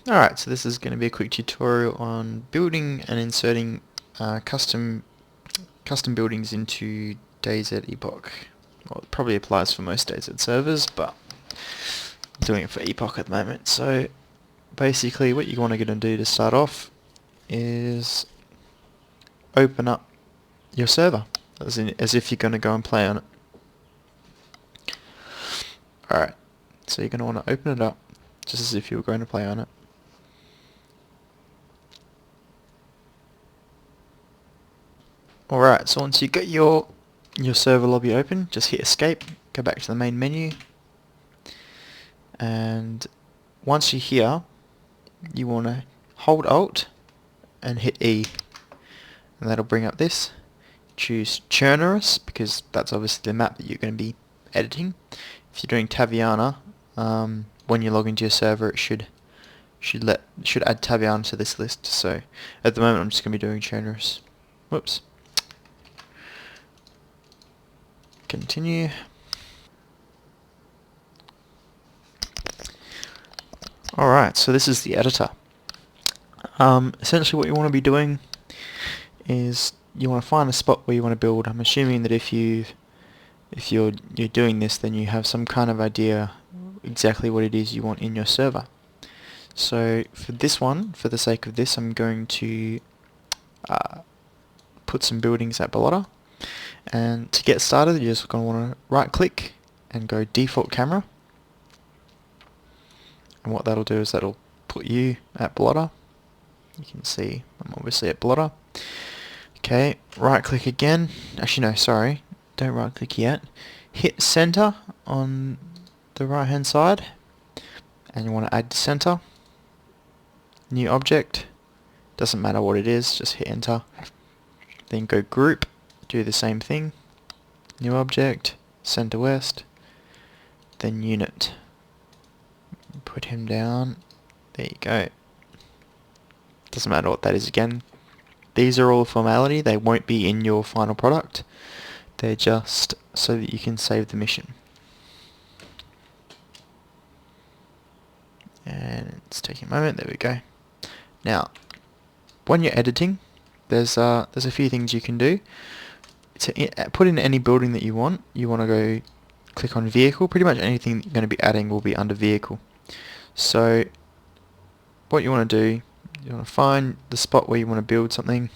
Alright, so this is going to be a quick tutorial on building and inserting custom buildings into DayZ Epoch. Well, it probably applies for most DayZ servers, but I'm doing it for Epoch at the moment. So basically what you want to do to start off is open up your server, as if you're going to go and play on it. Alright, so you're going to want to open it up just as if you were going to play on it. Alright, so once you get your server lobby open, just hit escape, go back to the main menu, and once you're here, you want to hold Alt and hit E, and that'll bring up this. Choose Churnerous, because that's obviously the map that you're going to be editing. If you're doing Taviana, when you log into your server, it should add Taviana to this list. So at the moment, I'm just going to be doing Churnerous. Whoops. Continue. Alright, so this is the editor. Essentially what you want to be doing is you want to find a spot where you want to build. I'm assuming that if you're doing this, then you have some kind of idea exactly what it is you want in your server. So for this one, for the sake of this, I'm going to put some buildings at Ballotta. And to get started, you're just going to want to right click and go default camera, and what that'll do is that'll put you at Ballotta. You can see I'm obviously at Ballotta. Okay, right click again, actually no, sorry, don't right click yet. Hit center on the right hand side, and you want to add to center, new object, doesn't matter what it is, just hit enter. Then go group, do the same thing, new object, center west, then unit, put him down, there you go. Doesn't matter what that is again. These are all formality, they won't be in your final product, they're just so that you can save the mission. And it's taking a moment, there we go. Now, when you're editing, there's a few things you can do. To put in any building that you want to go click on vehicle. Pretty much anything you're going to be adding will be under vehicle. So what you want to do, you want to find the spot where you want to build something.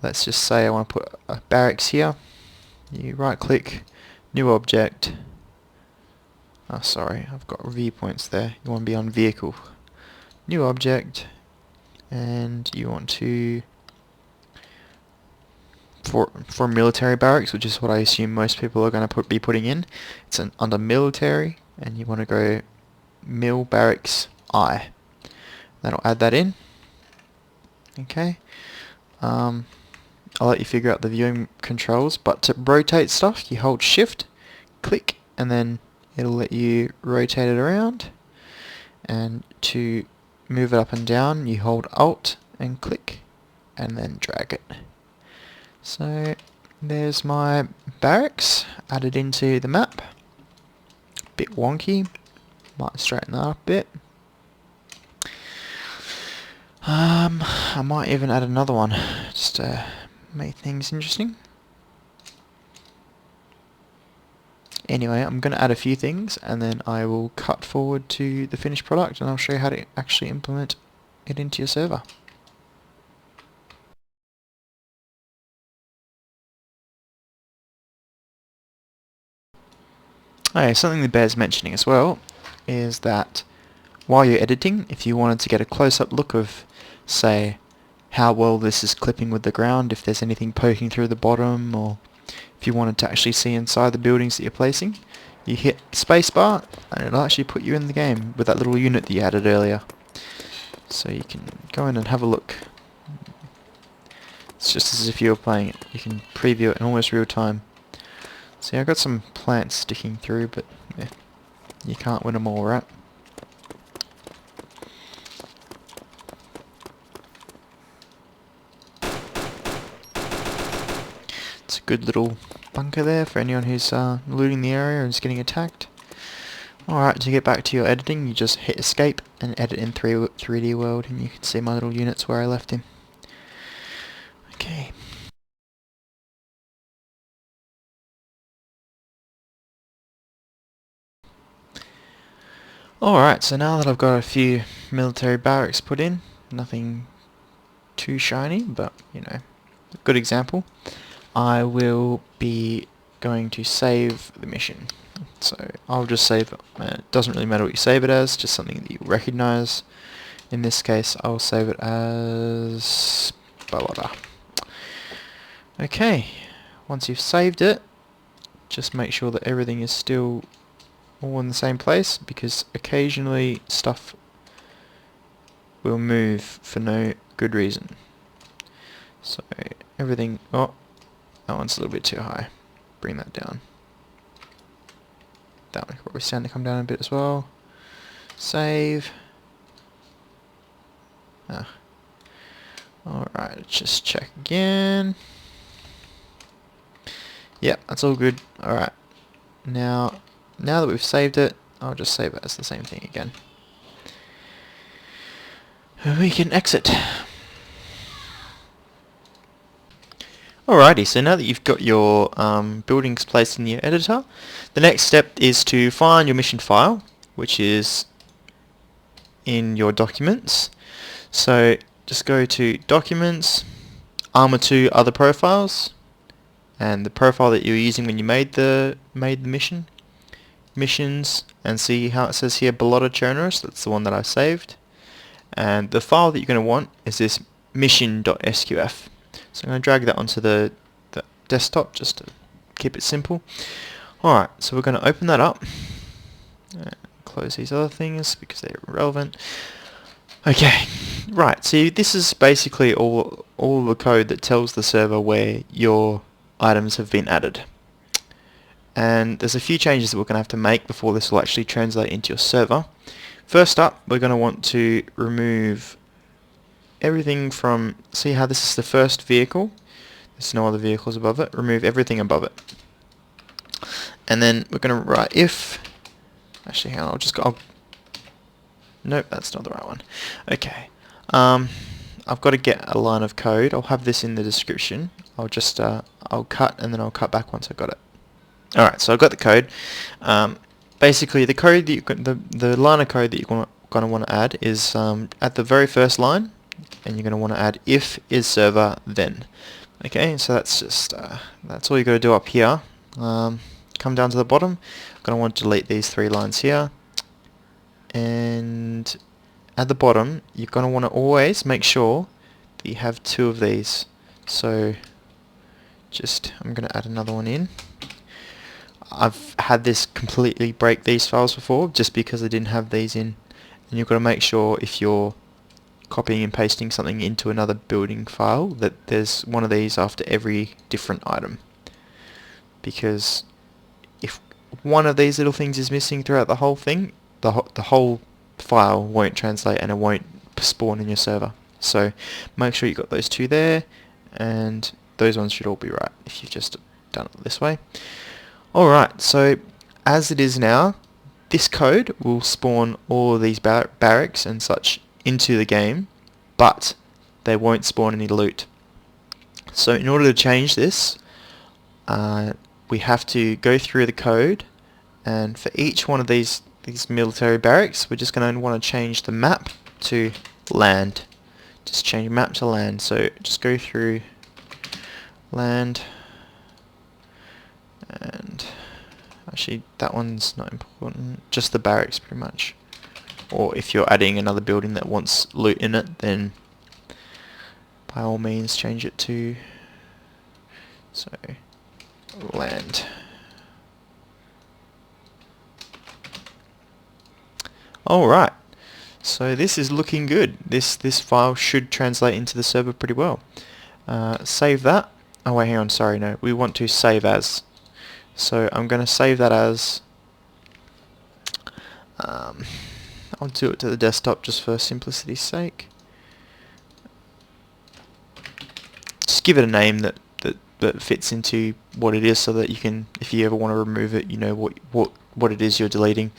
Let's just say I want to put a barracks here. You right click, new object. Oh sorry, I've got viewpoints there. You want to be on vehicle, new object, and you want to for military barracks, which is what I assume most people are going to be putting in. It's under military, and you want to go mil barracks I. That'll add that in. Okay. I'll let you figure out the viewing controls, but to rotate stuff, you hold shift, click, and then it'll let you rotate it around. And to move it up and down, you hold alt and click, and then drag it. So there's my barracks added into the map. Bit wonky, might straighten that up a bit. I might even add another one just to make things interesting. Anyway, I'm going to add a few things and then I will cut forward to the finished product and I'll show you how to actually implement it into your server. Okay, something that bears mentioning as well is that while you're editing, if you wanted to get a close-up look of, say, how well this is clipping with the ground, if there's anything poking through the bottom, or if you wanted to actually see inside the buildings that you're placing, you hit spacebar and it'll actually put you in the game with that little unit that you added earlier. So you can go in and have a look. It's just as if you were playing it. You can preview it in almost real time. See, I've got some plants sticking through, but yeah, you can't win them all, right? It's a good little bunker there for anyone who's looting the area and is getting attacked. Alright, to get back to your editing, you just hit escape and edit in 3D world, and you can see my little units where I left him. Okay. Alright, so now that I've got a few military barracks put in, nothing too shiny, but, you know, a good example, I will be going to save the mission. So I'll just save it. It doesn't really matter what you save it as, just something that you recognize. In this case, I'll save it as Balota. Okay, once you've saved it, just make sure that everything is still all in the same place, because occasionally stuff will move for no good reason. So everything, oh, that one's a little bit too high. Bring that down. That one could probably stand to come down a bit as well. Save. Alright, let's just check again. Yep, that's all good. Alright. Now that we've saved it, I'll just save it as the same thing again. We can exit. Alrighty, so now that you've got your buildings placed in your editor, the next step is to find your mission file, which is in your documents. So just go to Documents, Arma II Other Profiles, and the profile that you were using when you made the mission, Missions, and see how it says here Balota Chernarus. That's the one that I saved. And the file that you're going to want is this mission.sqf. So I'm going to drag that onto the desktop just to keep it simple. Alright, so we're going to open that up. Close these other things because they're irrelevant. Okay, right, so this is basically all the code that tells the server where your items have been added. And there's a few changes that we're going to have to make before this will actually translate into your server. First up, we're going to want to remove everything from, see how this is the first vehicle, there's no other vehicles above it, remove everything above it. And then we're going to write if, actually hang on, nope, that's not the right one. Okay, I've got to get a line of code. I'll have this in the description. I'll just, I'll cut and then I'll cut back once I've got it. Alright, so I've got the code. Basically the code that the line of code that you're going to want to add is at the very first line, and you're going to want to add if isServer then. Okay, so that's just that's all you got to do up here. Come down to the bottom. I'm going to want to delete these 3 lines here, and at the bottom you're going to want to always make sure that you have 2 of these. So I'm going to add another one in. I've had this completely break these files before just because I didn't have these in, and you've got to make sure if you're copying and pasting something into another building file that there's one of these after every different item, because if one of these little things is missing throughout the whole thing, the whole file won't translate and it won't spawn in your server. So make sure you've got those 2 there, and those ones should all be right if you've just done it this way. Alright, so as it is now, this code will spawn all of these barracks and such into the game, but they won't spawn any loot. So in order to change this, we have to go through the code, and for each one of these military barracks, we're just going to want to change the map to land. Just change map to land. So just go through land. And actually that one's not important, just the barracks pretty much. Or if you're adding another building that wants loot in it, then by all means change it to land. Alright, so this is looking good. This file should translate into the server pretty well. Save that. Oh wait, hang on, sorry, no, we want to save as. So I'm going to save that as, I'll do it to the desktop just for simplicity's sake. Just give it a name that fits into what it is, so that you can, if you ever want to remove it, you know what what it is you're deleting.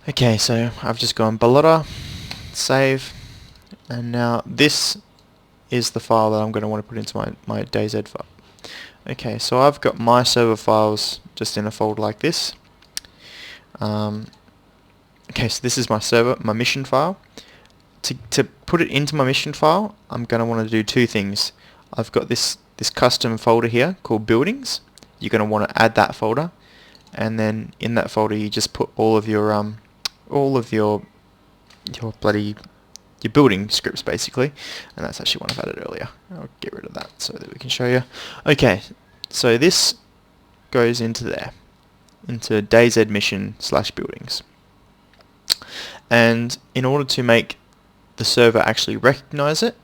Okay, so I've just gone blotter, save, and now this is the file that I'm going to want to put into my DayZ file. Okay, so I've got my server files just in a folder like this. Okay, so this is my server, my mission file. To put it into my mission file, I'm going to want to do two things. I've got this custom folder here called buildings. You're going to want to add that folder, and then in that folder you just put all of your your building scripts basically, and that's actually one I've added earlier. I'll get rid of that so that we can show you. Okay, so this goes into there, into DayZ mission / buildings, and in order to make the server actually recognize it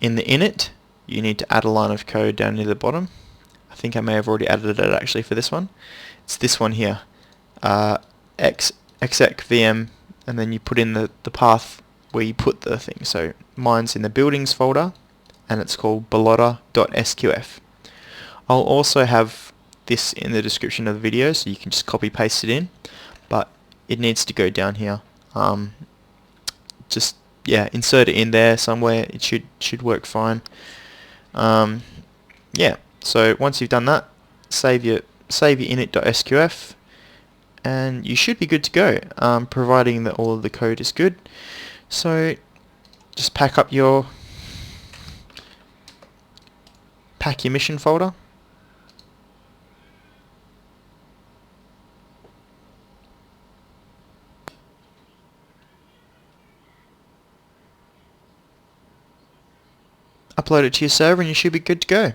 in the init, you need to add a line of code down near the bottom. I think I may have already added it actually for this one. It's this one here, execVM, and then you put in the path where you put the thing. So mine's in the buildings folder, and it's called what-ever-you-named-it.sqf. I'll also have this in the description of the video, so you can just copy paste it in, but it needs to go down here. Just insert it in there somewhere. It should work fine. Yeah, so once you've done that, save your init.sqf, and you should be good to go, providing that all of the code is good. So just pack your mission folder, upload it to your server, and you should be good to go.